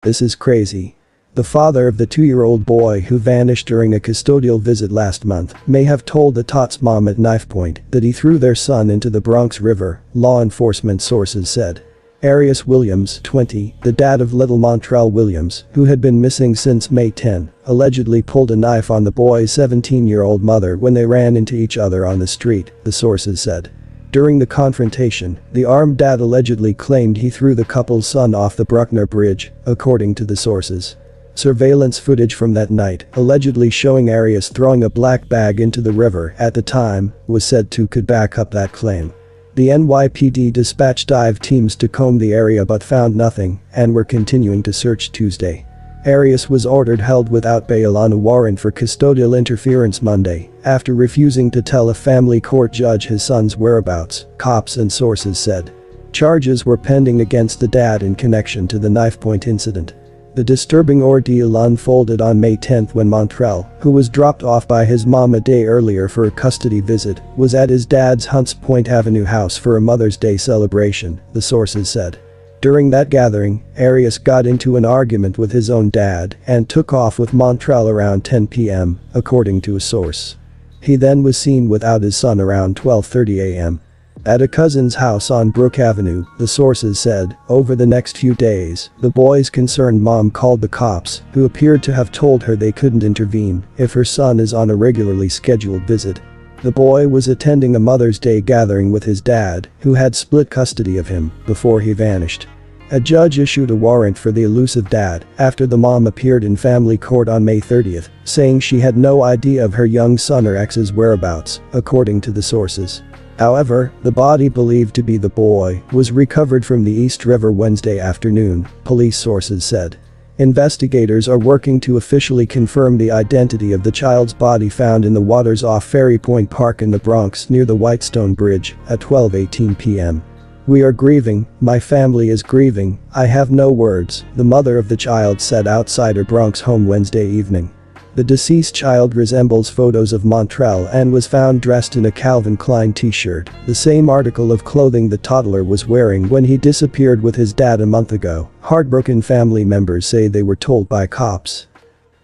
This is crazy. The father of the 2-year-old boy who vanished during a custodial visit last month may have told the Tot's mom at knife point that he threw their son into the Bronx River, law enforcement sources said. Arius Williams, 20, the dad of little Montrell Williams, who had been missing since May 10, allegedly pulled a knife on the boy's 17-year-old mother when they ran into each other on the street, the sources said. During the confrontation, the armed dad allegedly claimed he threw the couple's son off the Bruckner Bridge, according to the sources. Surveillance footage from that night, allegedly showing Arius throwing a black bag into the river at the time, was said to could back up that claim. The NYPD dispatched dive teams to comb the area but found nothing and were continuing to search Tuesday. Arius was ordered held without bail on a warrant for custodial interference Monday after refusing to tell a family court judge his son's whereabouts, cops and sources said. Charges were pending against the dad in connection to the knife point incident. The disturbing ordeal unfolded on May 10 when Montrell, who was dropped off by his mom a day earlier for a custody visit, was at his dad's Hunts Point Avenue house for a Mother's Day celebration, the sources said. During that gathering, Arius got into an argument with his own dad and took off with Montrell around 10 p.m., according to a source. He then was seen without his son around 12:30 a.m. at a cousin's house on Brook Avenue, the sources said. Over the next few days, the boy's concerned mom called the cops, who appeared to have told her they couldn't intervene if her son is on a regularly scheduled visit. The boy was attending a Mother's Day gathering with his dad, who had split custody of him, before he vanished. A judge issued a warrant for the elusive dad after the mom appeared in family court on May 30, saying she had no idea of her young son or ex's whereabouts, according to the sources. However, the body believed to be the boy was recovered from the East River Wednesday afternoon, police sources said. Investigators are working to officially confirm the identity of the child's body found in the waters off Ferry Point Park in the Bronx near the Whitestone Bridge at 12:18 p.m. We are grieving, my family is grieving, I have no words, the mother of the child said outside her Bronx home Wednesday evening. The deceased child resembles photos of Montrell and was found dressed in a Calvin Klein t-shirt, the same article of clothing the toddler was wearing when he disappeared with his dad a month ago, heartbroken family members say they were told by cops.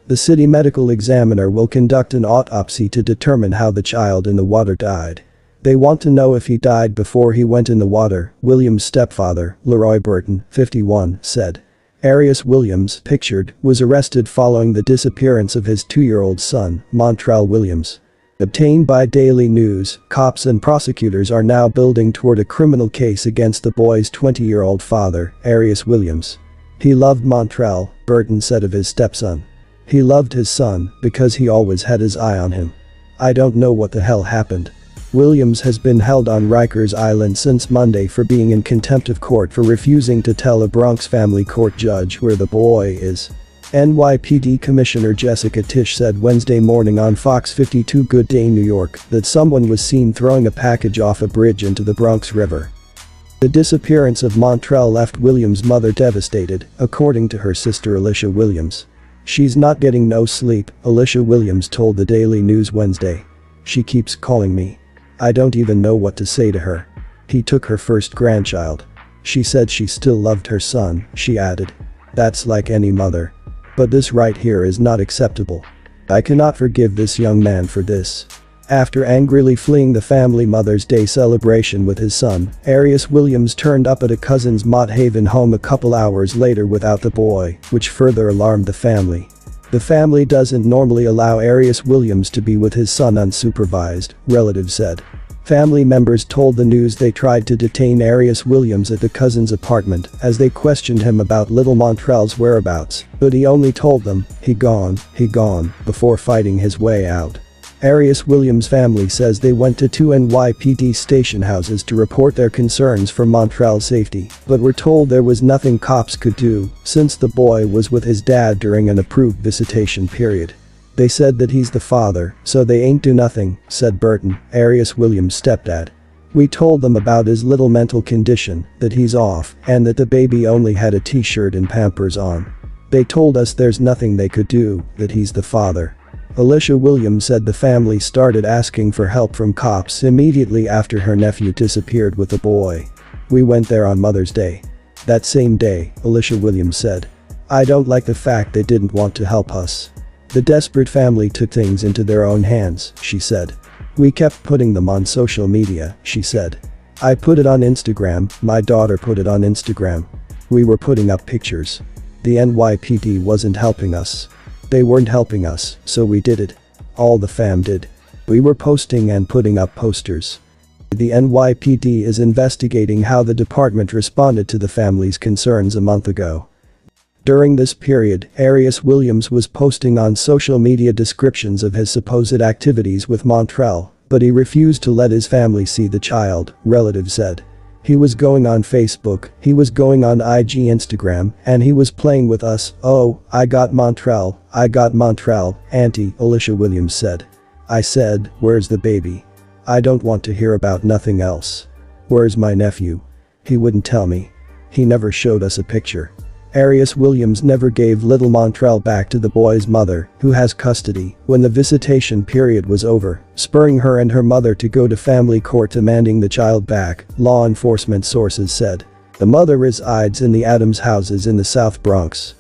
The city medical examiner will conduct an autopsy to determine how the child in the water died. They want to know if he died before he went in the water, Williams' stepfather, Leroy Burton, 51, said. Arius Williams, pictured, was arrested following the disappearance of his 2-year-old son, Montrell Williams. Obtained by Daily News, cops and prosecutors are now building toward a criminal case against the boy's 20-year-old father, Arius Williams. He loved Montrell, Burton said of his stepson. He loved his son because he always had his eye on him. I don't know what the hell happened. Williams has been held on Rikers Island since Monday for being in contempt of court for refusing to tell a Bronx family court judge where the boy is. NYPD Commissioner Jessica Tisch said Wednesday morning on Fox 52 Good Day New York that someone was seen throwing a package off a bridge into the Bronx River. The disappearance of Montrell left Williams' mother devastated, according to her sister Alicia Williams. She's not getting no sleep, Alicia Williams told the Daily News Wednesday. She keeps calling me. I don't even know what to say to her. He took her first grandchild. She said she still loved her son, she added. That's like any mother. But this right here is not acceptable. I cannot forgive this young man for this. After angrily fleeing the family Mother's Day celebration with his son, Arius Williams turned up at a cousin's Mott Haven home a couple hours later without the boy, which further alarmed the family. The family doesn't normally allow Arius Williams to be with his son unsupervised, relatives said. Family members told the news they tried to detain Arius Williams at the cousin's apartment as they questioned him about little Montrell's whereabouts, but he only told them, he gone, before fighting his way out. Arius Williams' family says they went to 2 NYPD station houses to report their concerns for Montrell's safety, but were told there was nothing cops could do since the boy was with his dad during an approved visitation period. They said that he's the father, so they ain't do nothing, said Burton, Arius Williams' stepdad. We told them about his little mental condition, that he's off, and that the baby only had a t-shirt and Pampers on. They told us there's nothing they could do, that he's the father. Alicia Williams said the family started asking for help from cops immediately after her nephew disappeared with the boy. We went there on Mother's Day. That same day, Alicia Williams said. "I don't like the fact they didn't want to help us. The desperate family took things into their own hands," she said. "We kept putting them on social media," she said. "I put it on Instagram, my daughter put it on Instagram. We were putting up pictures. The NYPD wasn't helping us. They weren't helping us, so we did it. All the fam did. We were posting and putting up posters." The NYPD is investigating how the department responded to the family's concerns a month ago. During this period, Arius Williams was posting on social media descriptions of his supposed activities with Montrell, but he refused to let his family see the child, relatives said. "He was going on Facebook, he was going on IG Instagram, and he was playing with us. Oh, I got Montrell, Auntie Alicia Williams said. I said, where's the baby? I don't want to hear about nothing else. Where's my nephew? He wouldn't tell me. He never showed us a picture." Arius Williams never gave little Montrell back to the boy's mother, who has custody, when the visitation period was over, spurring her and her mother to go to family court demanding the child back, law enforcement sources said. The mother resides in the Adams houses in the South Bronx.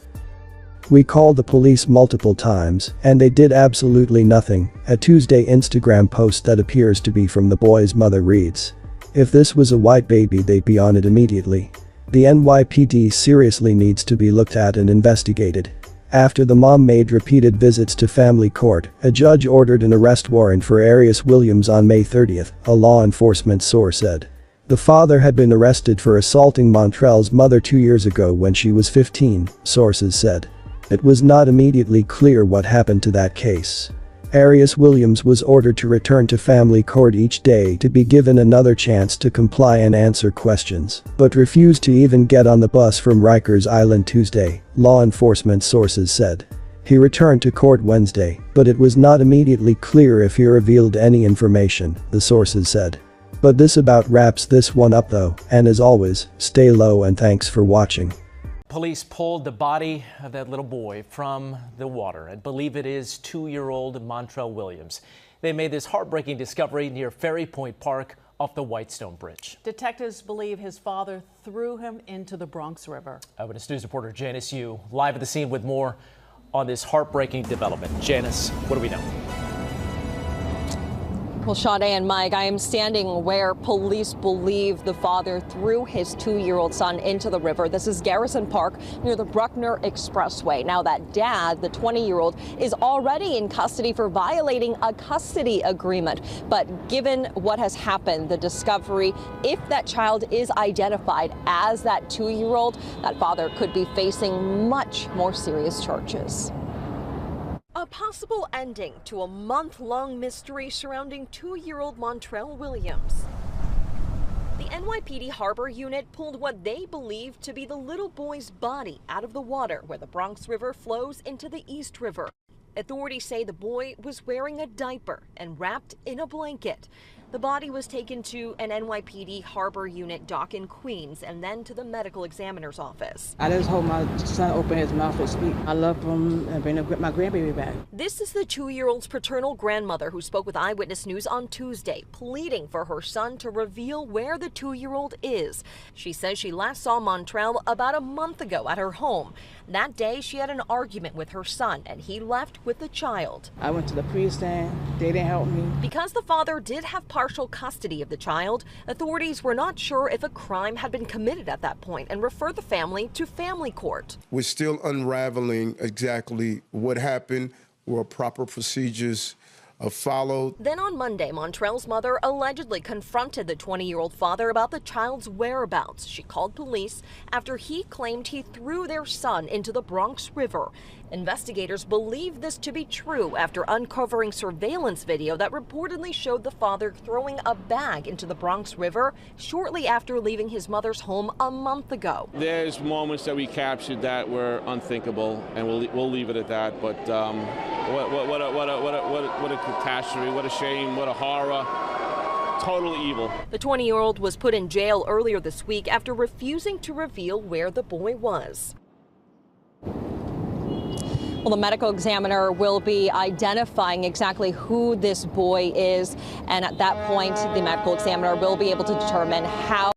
"We called the police multiple times, and they did absolutely nothing," a Tuesday Instagram post that appears to be from the boy's mother reads. "If this was a white baby, they'd be on it immediately. The NYPD seriously needs to be looked at and investigated." After the mom made repeated visits to family court, a judge ordered an arrest warrant for Arius Williams on May 30th, a law enforcement source said. The father had been arrested for assaulting Montrell's mother 2 years ago when she was 15, sources said. It was not immediately clear what happened to that case. Arius Williams was ordered to return to family court each day to be given another chance to comply and answer questions, but refused to even get on the bus from Rikers Island Tuesday, law enforcement sources said. He returned to court Wednesday, but it was not immediately clear if he revealed any information, the sources said. But this about wraps this one up though, and as always, stay low and thanks for watching. Police pulled the body of that little boy from the water and believe it is 2-year-old Montrell Williams. They made this heartbreaking discovery near Ferry Point Park off the Whitestone Bridge. Detectives believe his father threw him into the Bronx River. Eyewitness News reporter Janice Yu live at the scene with more on this heartbreaking development. Janice, what do we know? Well, Sade and Mike, I am standing where police believe the father threw his 2-year-old son into the river. This is Garrison Park near the Bruckner Expressway. Now that dad, the 20-year-old, is already in custody for violating a custody agreement. But given what has happened, the discovery, if that child is identified as that 2-year-old, that father could be facing much more serious charges. A possible ending to a month-long mystery surrounding 2-year-old Montrell Williams. The NYPD Harbor Unit pulled what they believe to be the little boy's body out of the water where the Bronx River flows into the East River. Authorities say the boy was wearing a diaper and wrapped in a blanket. The body was taken to an NYPD Harbor Unit dock in Queens and then to the medical examiner's office. I just hope my son open his mouth and speak. I love him and bring my grandbaby back. This is the 2-year-old's paternal grandmother who spoke with Eyewitness News on Tuesday, pleading for her son to reveal where the 2-year-old is. She says she last saw Montrell about a month ago at her home. That day, she had an argument with her son and he left with the child. I went to the precinct. They didn't help me. Because the father did have partial custody of the child, authorities were not sure if a crime had been committed at that point and referred the family to family court. We're still unraveling exactly what happened, were proper procedures followed. Then on Monday, Montrell's mother allegedly confronted the 20-year-old father about the child's whereabouts. She called police after he claimed he threw their son into the Bronx River. Investigators believe this to be true after uncovering surveillance video that reportedly showed the father throwing a bag into the Bronx River shortly after leaving his mother's home a month ago. There's moments that we captured that were unthinkable, and we'll leave it at that. But what a catastrophe! What a shame! What a horror! Totally evil. The 20-year-old was put in jail earlier this week after refusing to reveal where the boy was. Well, the medical examiner will be identifying exactly who this boy is, and at that point, the medical examiner will be able to determine how